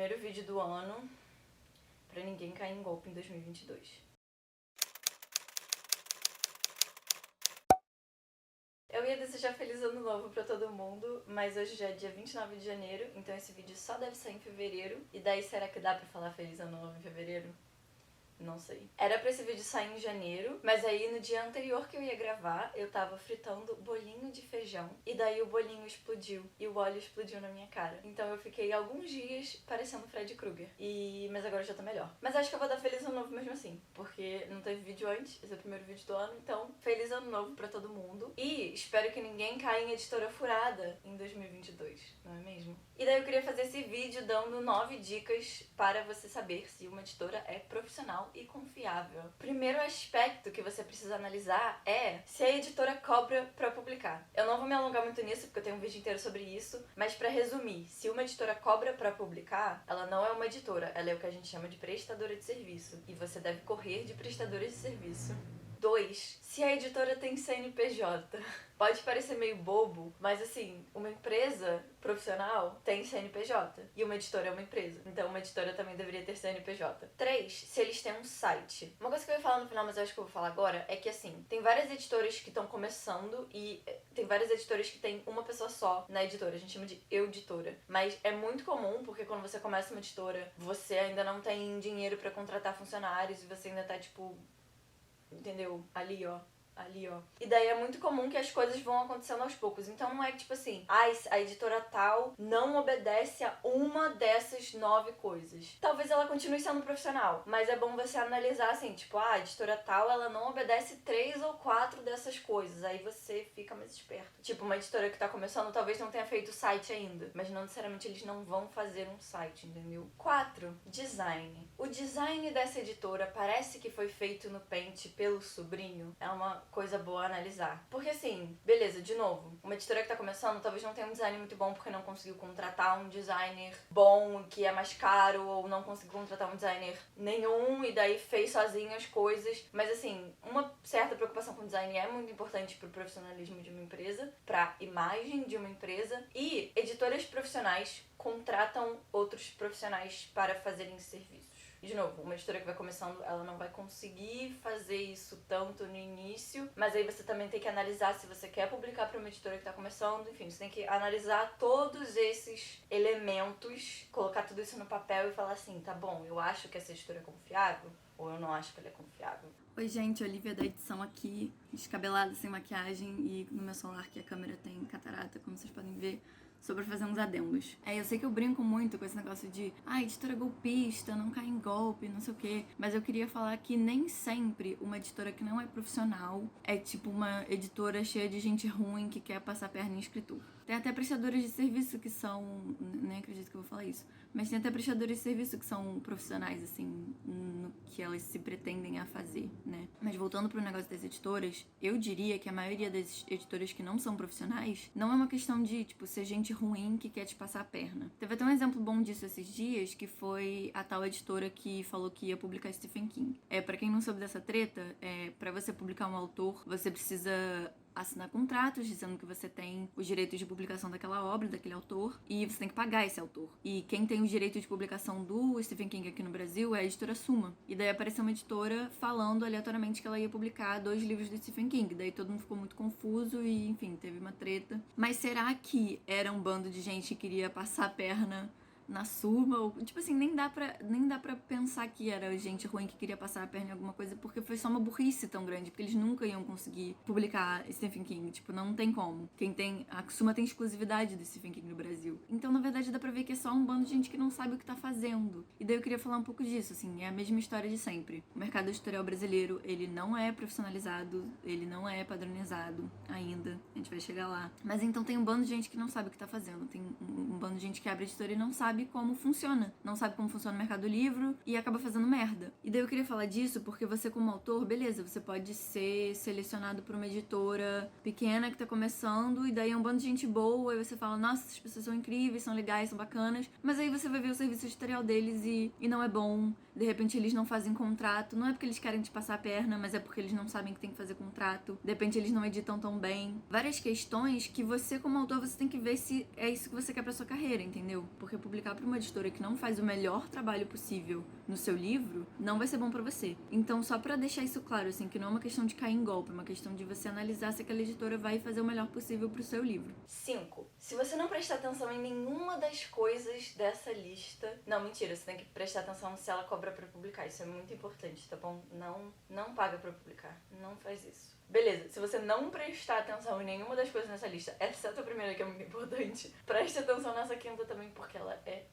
primeiro vídeo do ano, pra ninguém cair em golpe em 2022. Eu ia desejar feliz ano novo pra todo mundo, mas hoje já é dia 29 de janeiro, então esse vídeo só deve sair em fevereiro. E daí será que dá pra falar feliz ano novo em fevereiro? Não sei. Era pra esse vídeo sair em janeiro, mas aí no dia anterior que eu ia gravar, eu tava fritando bolinho de feijão. E daí o bolinho explodiu. E o óleo explodiu na minha cara. Então eu fiquei alguns dias parecendo Freddy Krueger. Mas agora eu já tô melhor. Mas acho que eu vou dar feliz ano novo mesmo assim. Porque não teve vídeo antes, esse é o primeiro vídeo do ano. Então, feliz ano novo pra todo mundo. E espero que ninguém caia em editora furada em 2022, não é mesmo? E daí eu queria fazer esse vídeo dando 9 dicas para você saber se uma editora é profissional e confiável. Primeiro aspecto que você precisa analisar é se a editora cobra pra publicar. Eu não vou me alongar muito nisso porque eu tenho um vídeo inteiro sobre isso, mas pra resumir, se uma editora cobra pra publicar, ela não é uma editora, ela é o que a gente chama de prestadora de serviço, e você deve correr de prestadora de serviço. 2. Se a editora tem CNPJ. Pode parecer meio bobo, mas assim, uma empresa profissional tem CNPJ. E uma editora é uma empresa. Então uma editora também deveria ter CNPJ. 3. Se eles têm um site. Uma coisa que eu ia falar no final, mas eu acho que eu vou falar agora, é que assim, tem várias editoras que estão começando e tem várias editoras que tem uma pessoa só na editora. A gente chama de editora. Mas é muito comum, porque quando você começa uma editora, você ainda não tem dinheiro pra contratar funcionários e você ainda tá tipo... Entendeu? Ali, ó. E daí é muito comum que as coisas vão acontecendo aos poucos. Então não é tipo assim, a editora tal não obedece a uma dessas 9 coisas. Talvez ela continue sendo profissional, mas é bom você analisar assim, tipo, a editora tal, ela não obedece 3 ou 4 dessas coisas. Aí você fica mais esperto. Tipo, uma editora que tá começando talvez não tenha feito site ainda, mas não necessariamente eles não vão fazer um site, entendeu? 4. Design. O design dessa editora parece que foi feito no Paint pelo sobrinho. É uma coisa boa a analisar. Porque assim, beleza, de novo, uma editora que tá começando talvez não tenha um design muito bom porque não conseguiu contratar um designer bom, que é mais caro, ou não conseguiu contratar um designer nenhum e daí fez sozinho as coisas. Mas assim, uma certa preocupação com design é muito importante pro profissionalismo de uma empresa, pra imagem de uma empresa, e editoras profissionais contratam outros profissionais para fazerem serviços. De novo, uma editora que vai começando, ela não vai conseguir fazer isso tanto no início, mas aí você também tem que analisar se você quer publicar para uma editora que tá começando, enfim, você tem que analisar todos esses elementos, colocar tudo isso no papel e falar assim, tá bom, eu acho que essa editora é confiável, ou eu não acho que ela é confiável. Oi gente, Olivia da edição aqui, descabelada, sem maquiagem e no meu celular que a câmera tem catarata, como vocês podem ver, só pra fazer uns adendos. Eu sei que eu brinco muito com esse negócio de editora golpista, não cai em golpe, não sei o quê, mas eu queria falar que nem sempre uma editora que não é profissional é tipo uma editora cheia de gente ruim que quer passar perna em escritor. Tem até prestadores de serviço que são, nem acredito que eu vou falar isso, mas tem até prestadores de serviço que são profissionais, assim, no que elas se pretendem a fazer, né? Mas voltando pro negócio das editoras, eu diria que a maioria das editoras que não são profissionais não é uma questão de, tipo, ser gente ruim que quer te passar a perna. Teve até um exemplo bom disso esses dias, que foi a tal editora que falou que ia publicar Stephen King. Pra quem não soube dessa treta, pra você publicar um autor, você precisa assinar contratos dizendo que você tem os direitos de publicação daquela obra, daquele autor, e você tem que pagar esse autor. E quem tem o direito de publicação do Stephen King aqui no Brasil é a editora Suma. E daí apareceu uma editora falando aleatoriamente que ela ia publicar 2 livros do Stephen King. Daí todo mundo ficou muito confuso e, enfim, teve uma treta. Mas será que era um bando de gente que queria passar a perna na Suma, ou, tipo assim, nem dá pra pensar que era gente ruim que queria passar a perna em alguma coisa, porque foi só uma burrice tão grande, porque eles nunca iam conseguir publicar Stephen King, tipo, não tem como. A Suma tem exclusividade do Stephen King no Brasil. Então, na verdade, dá pra ver que é só um bando de gente que não sabe o que tá fazendo. E daí eu queria falar um pouco disso, assim, é a mesma história de sempre. O mercado editorial brasileiro, ele não é profissionalizado, ele não é padronizado ainda, a gente vai chegar lá. Mas então tem um bando de gente que não sabe o que tá fazendo, tem um bando de gente que abre editora e não sabe como funciona. Não sabe como funciona o mercado do livro e acaba fazendo merda. E daí eu queria falar disso porque você, como autor, beleza, você pode ser selecionado por uma editora pequena que tá começando e daí é um bando de gente boa e você fala, nossa, essas pessoas são incríveis, são legais, são bacanas, mas aí você vai ver o serviço editorial deles e não é bom. De repente eles não fazem contrato, não é porque eles querem te passar a perna, mas é porque eles não sabem que tem que fazer contrato. De repente eles não editam tão bem. Várias questões que você, como autor, você tem que ver se é isso que você quer pra sua carreira, entendeu? Porque publicar publicar pra uma editora que não faz o melhor trabalho possível no seu livro, não vai ser bom pra você. Então, só pra deixar isso claro, assim, que não é uma questão de cair em golpe, é uma questão de você analisar se aquela editora vai fazer o melhor possível pro seu livro. 5. Se você não prestar atenção em nenhuma das coisas dessa lista... Não, mentira, você tem que prestar atenção se ela cobra pra publicar. Isso é muito importante, tá bom? Não paga pra publicar. Não faz isso. Beleza, se você não prestar atenção em nenhuma das coisas nessa lista, exceto a primeira, que é muito importante, preste atenção nessa quinta também, porque ela é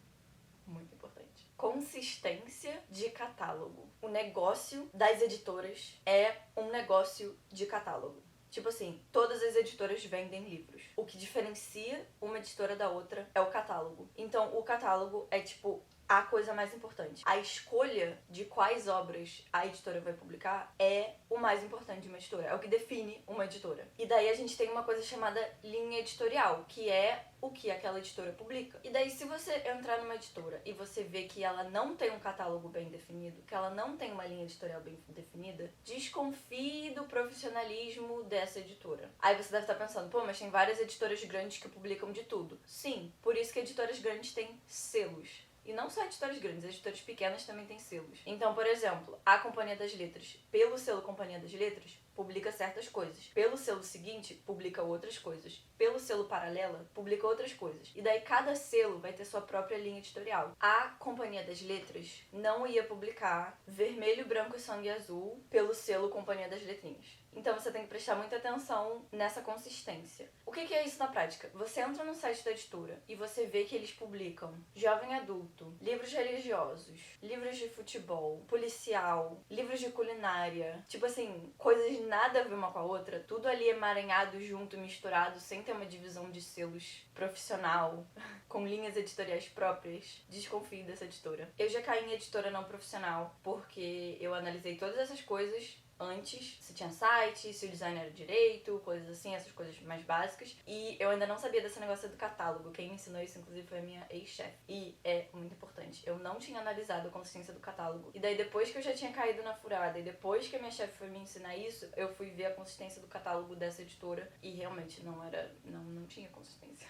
muito importante. Consistência de catálogo. O negócio das editoras é um negócio de catálogo. Tipo assim, todas as editoras vendem livros. O que diferencia uma editora da outra é o catálogo. Então, o catálogo é tipo a coisa mais importante. A escolha de quais obras a editora vai publicar é o mais importante de uma editora. É o que define uma editora. E daí a gente tem uma coisa chamada linha editorial, que é o que aquela editora publica. E daí, se você entrar numa editora e você vê que ela não tem um catálogo bem definido, que ela não tem uma linha editorial bem definida, desconfie do profissionalismo dessa editora. Aí você deve estar pensando, pô, mas tem várias editoras grandes que publicam de tudo. Sim, por isso que editoras grandes têm selos. E não só editoras grandes, editoras pequenas também têm selos. Então, por exemplo, a Companhia das Letras, pelo selo Companhia das Letras, publica certas coisas. Pelo selo seguinte, publica outras coisas. Pelo selo Paralela, publica outras coisas. E daí cada selo vai ter sua própria linha editorial. A Companhia das Letras não ia publicar Vermelho, Branco e Sangue Azul pelo selo Companhia das Letrinhas. Então você tem que prestar muita atenção nessa consistência. O que é isso na prática? Você entra no site da editora e você vê que eles publicam jovem adulto, livros religiosos, livros de futebol, policial, livros de culinária. Tipo assim, coisas nada a ver uma com a outra. Tudo ali emaranhado, junto, misturado, sem ter uma divisão de selos profissional, com linhas editoriais próprias. Desconfie dessa editora. Eu já caí em editora não profissional porque eu analisei todas essas coisas antes, se tinha site, se o design era direito, coisas assim, essas coisas mais básicas. E eu ainda não sabia desse negócio do catálogo. Quem me ensinou isso, inclusive, foi a minha ex-chefe. E é muito importante. Eu não tinha analisado a consistência do catálogo. E daí, depois que eu já tinha caído na furada, e depois que a minha chefe foi me ensinar isso, eu fui ver a consistência do catálogo dessa editora. E realmente não tinha consistência.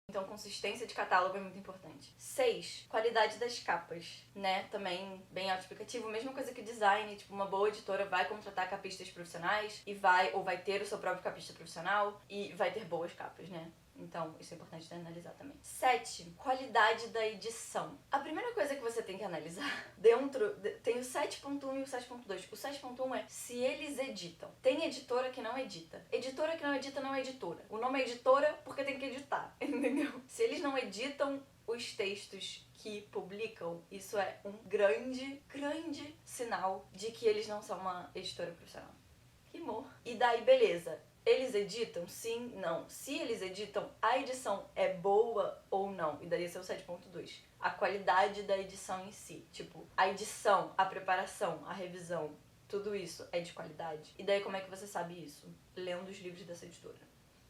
Então, consistência de catálogo é muito importante. 6. Qualidade das capas, né? Também bem autoexplicativo. Mesma coisa que design. Tipo, uma boa editora vai contratar capistas profissionais e vai ter o seu próprio capista profissional e vai ter boas capas, né? Então, isso é importante de analisar também. 7. Qualidade da edição. A primeira coisa que você tem que analisar tem o 7.1 e o 7.2. O 7.1 é se eles editam. Tem editora que não edita. Editora que não edita não é editora. O nome é editora porque tem que editar, entendeu? Se eles não editam os textos que publicam, isso é um grande sinal de que eles não são uma editora profissional. Rimou. E daí, beleza. Eles editam? Sim, não. Se eles editam, a edição é boa ou não? E daí esse é o 7.2. A qualidade da edição em si. Tipo, a edição, a preparação, a revisão, tudo isso é de qualidade. E daí como é que você sabe isso? Lendo os livros dessa editora.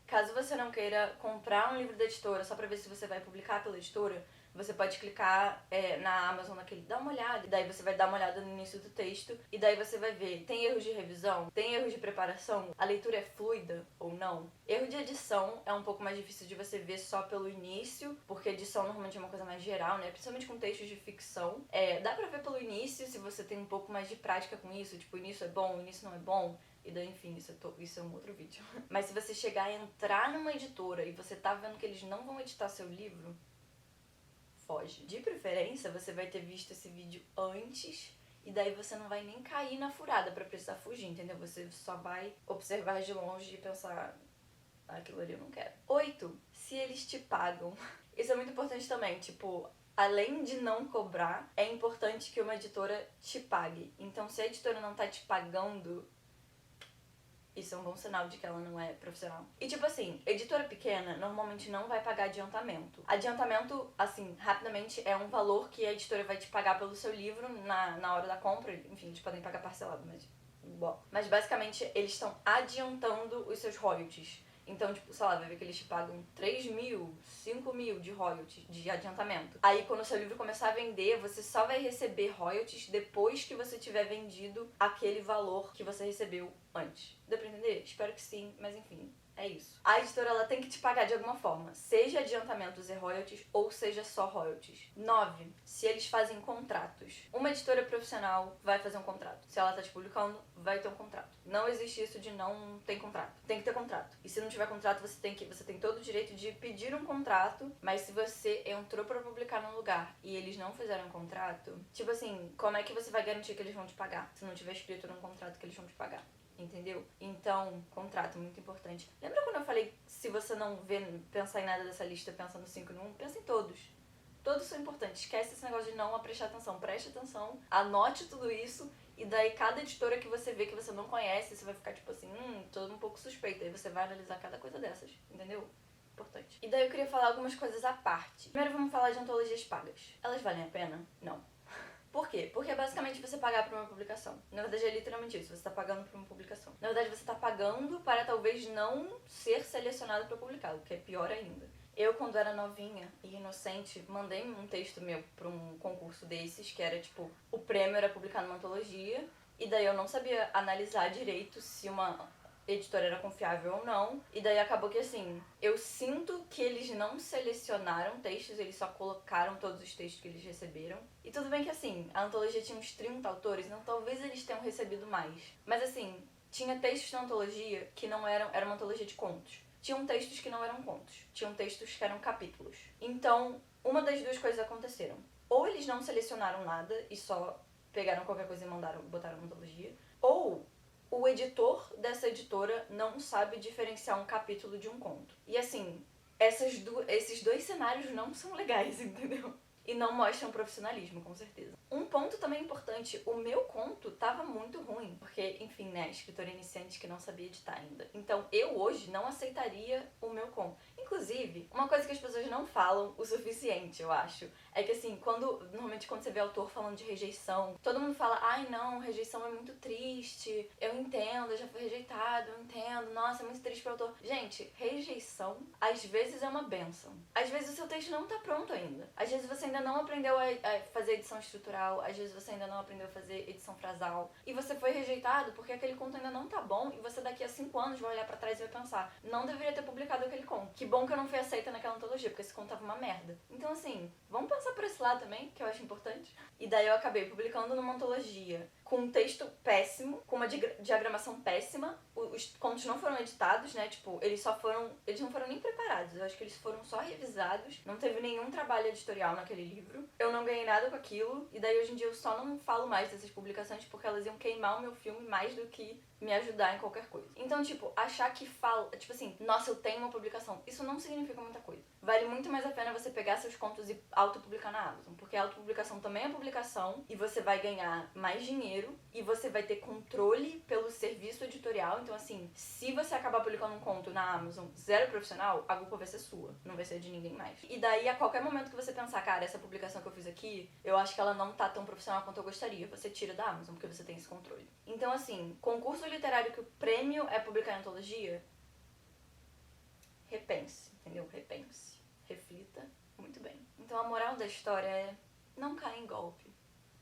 Caso você não queira comprar um livro da editora só pra ver se você vai publicar pela editora, você pode clicar na Amazon naquele dá uma olhada, e daí você vai dar uma olhada no início do texto, e daí você vai ver, tem erros de revisão, tem erros de preparação, a leitura é fluida ou não. Erro de edição é um pouco mais difícil de você ver só pelo início, porque edição normalmente é uma coisa mais geral, né? Principalmente com textos de ficção. Dá pra ver pelo início se você tem um pouco mais de prática com isso, tipo, o início é bom, o início não é bom. E daí, enfim, isso é um outro vídeo. Mas se você chegar a entrar numa editora e você tá vendo que eles não vão editar seu livro, foge. De preferência, você vai ter visto esse vídeo antes e daí você não vai nem cair na furada pra precisar fugir, entendeu? Você só vai observar de longe e pensar, aquilo ali eu não quero. 8. Se eles te pagam. Isso é muito importante também, tipo, além de não cobrar, é importante que uma editora te pague. Então, se a editora não tá te pagando, isso é um bom sinal de que ela não é profissional. E tipo assim, editora pequena normalmente não vai pagar adiantamento. Adiantamento, assim, rapidamente é um valor que a editora vai te pagar pelo seu livro na hora da compra. Enfim, eles podem pagar parcelado, mas bom. Mas basicamente eles estão adiantando os seus royalties. Então, tipo, sei lá, vai ver que eles te pagam 3 mil, 5 mil de royalties, de adiantamento. Aí, quando o seu livro começar a vender, você só vai receber royalties depois que você tiver vendido aquele valor que você recebeu antes. Deu pra entender? Espero que sim, mas enfim. É isso. A editora, ela tem que te pagar de alguma forma, seja adiantamentos e royalties ou seja só royalties. 9. Se eles fazem contratos. Uma editora profissional vai fazer um contrato. Se ela tá te publicando, vai ter um contrato. Não existe isso de não ter contrato. Tem que ter contrato. E se não tiver contrato, você tem todo o direito de pedir um contrato, mas se você entrou pra publicar num lugar e eles não fizeram um contrato, tipo assim, como é que você vai garantir que eles vão te pagar? Se não tiver escrito num contrato que eles vão te pagar. Entendeu? Então, contrato, muito importante. Lembra quando eu falei, se você não pensar em nada dessa lista, pensa no 5 no 1? Pensa em todos. Todos são importantes. Esquece esse negócio de não prestar atenção. Preste atenção, anote tudo isso, e daí cada editora que você vê que você não conhece, você vai ficar tipo assim, tô um pouco suspeita. Aí você vai analisar cada coisa dessas, entendeu? Importante. E daí eu queria falar algumas coisas à parte. Primeiro vamos falar de antologias pagas. Elas valem a pena? Não. Por quê? Porque é basicamente você pagar por uma publicação. Na verdade é literalmente isso, você tá pagando por uma publicação. Na verdade você tá pagando para talvez não ser selecionado para publicar, o que é pior ainda. Eu, quando era novinha e inocente, mandei um texto meu pra um concurso desses, que era tipo, o prêmio era publicar numa antologia, e daí eu não sabia analisar direito se uma editora era confiável ou não, e daí acabou que assim, eu sinto que eles não selecionaram textos, eles só colocaram todos os textos que eles receberam. E tudo bem que assim, a antologia tinha uns 30 autores, então talvez eles tenham recebido mais. Mas assim, tinha textos na antologia que não eram, era uma antologia de contos. Tinham textos que não eram contos, tinham textos que eram capítulos. Então, uma das duas coisas aconteceram. Ou eles não selecionaram nada e só pegaram qualquer coisa e botaram na antologia, ou o editor dessa editora não sabe diferenciar um capítulo de um conto. E assim, esses dois cenários não são legais, entendeu? E não mostram profissionalismo, com certeza. Um ponto também importante, o meu conto tava muito ruim, porque, enfim, né, escritora iniciante que não sabia editar ainda. Então, eu hoje não aceitaria o meu conto. Inclusive, uma coisa que as pessoas não falam o suficiente, eu acho, é que assim, normalmente quando você vê autor falando de rejeição, todo mundo fala, ai não, rejeição é muito triste, eu entendo, eu já fui rejeitado, eu entendo, nossa, é muito triste pro autor. Gente, rejeição, às vezes é uma bênção. Às vezes o seu texto não tá pronto ainda. Às vezes você ainda não aprendeu a fazer edição estrutural, às vezes você ainda não aprendeu a fazer edição frasal, e você foi rejeitado porque aquele conto ainda não tá bom, e você daqui a 5 anos vai olhar pra trás e vai pensar, não deveria ter publicado aquele conto. Que bom que eu não fui aceita naquela antologia, porque esse conto tava uma merda. Então assim, vamos pensar por esse lado também, que eu acho importante. E daí eu acabei publicando numa antologia com um texto péssimo, com uma diagramação péssima. Os contos não foram editados, né? Tipo, eles não foram nem preparados. Eu acho que eles foram só revisados. Não teve nenhum trabalho editorial naquele livro. Eu não ganhei nada com aquilo. E daí hoje em dia eu só não falo mais dessas publicações porque elas iam queimar o meu filme mais do que me ajudar em qualquer coisa. Então, tipo, achar que tipo assim, nossa, eu tenho uma publicação, isso não significa muita coisa. Vale muito mais a pena você pegar seus contos e autopublicar na Amazon, porque a autopublicação também é publicação e você vai ganhar mais dinheiro e você vai ter controle pelo serviço editorial. Então, assim, se você acabar publicando um conto na Amazon zero profissional, a culpa vai ser sua, não vai ser de ninguém mais. E daí, a qualquer momento que você pensar, cara, essa publicação que eu fiz aqui, eu acho que ela não tá tão profissional quanto eu gostaria, você tira da Amazon, porque você tem esse controle. Então, assim, concurso literário que o prêmio é publicar em antologia, repense, entendeu? Repense. Reflita muito bem. Então a moral da história é não caia em golpe.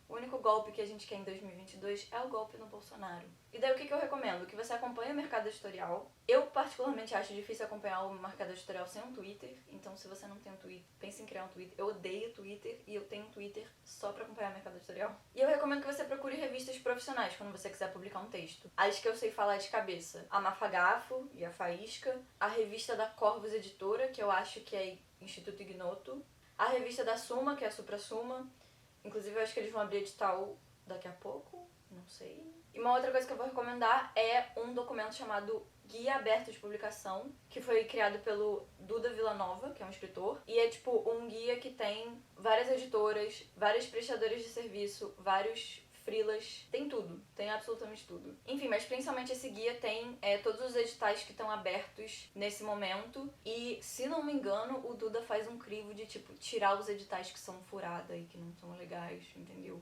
O único golpe que a gente quer em 2022 é o golpe no Bolsonaro. E daí o que eu recomendo? Que você acompanhe o mercado editorial. Eu particularmente acho difícil acompanhar o mercado editorial sem um Twitter. Então se você não tem um Twitter, pense em criar um Twitter. Eu odeio Twitter e eu tenho um Twitter só pra acompanhar o mercado editorial. E eu recomendo que você procure revistas profissionais quando você quiser publicar um texto. As que eu sei falar de cabeça: a Mafagafo e a Faísca, a revista da Corvus Editora, que eu acho que é Instituto Ignoto, a revista da Suma, que é a Supra Suma. Inclusive, eu acho que eles vão abrir edital daqui a pouco, não sei. E uma outra coisa que eu vou recomendar é um documento chamado Guia Aberto de Publicação, que foi criado pelo Duda Villanova, que é um escritor. E é tipo um guia que tem várias editoras, várias prestadoras de serviço, vários freelas, tem tudo, tem absolutamente tudo. Enfim, mas principalmente esse guia tem todos os editais que estão abertos nesse momento. E, se não me engano, o Duda faz um crivo de, tipo, tirar os editais que são furada e que não são legais, entendeu?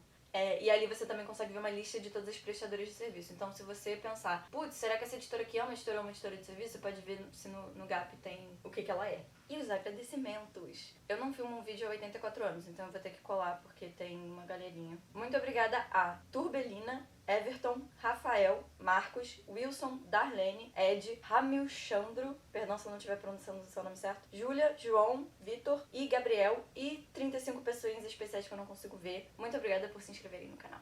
E ali você também consegue ver uma lista de todas as prestadoras de serviço. Então, se você pensar, putz, será que essa editora aqui é uma editora ou uma editora de serviço? Você pode ver se no Gap tem o que ela é. E os agradecimentos. Eu não filmo um vídeo há 84 anos, então eu vou ter que colar porque tem uma galerinha. Muito obrigada a Turbelina, Everton, Rafael, Marcos, Wilson, Darlene, Ed, Ramilchandro, perdão se eu não estiver pronunciando o seu nome certo, Júlia, João, Vitor e Gabriel e 35 pessoas especiais que eu não consigo ver. Muito obrigada por se inscreverem no canal.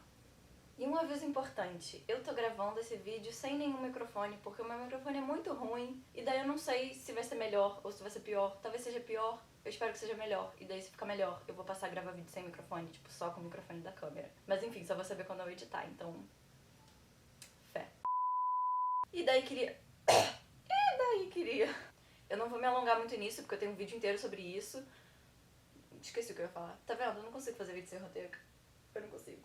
E um aviso importante, eu tô gravando esse vídeo sem nenhum microfone, porque o meu microfone é muito ruim, e daí eu não sei se vai ser melhor ou se vai ser pior. Talvez seja pior, eu espero que seja melhor, e daí se ficar melhor, eu vou passar a gravar vídeo sem microfone, tipo, só com o microfone da câmera. Mas enfim, só vou saber quando eu editar, então... fé. E daí queria... Eu não vou me alongar muito nisso, porque eu tenho um vídeo inteiro sobre isso. Esqueci o que eu ia falar. Tá vendo? Eu não consigo fazer vídeo sem roteiro. Eu não consigo.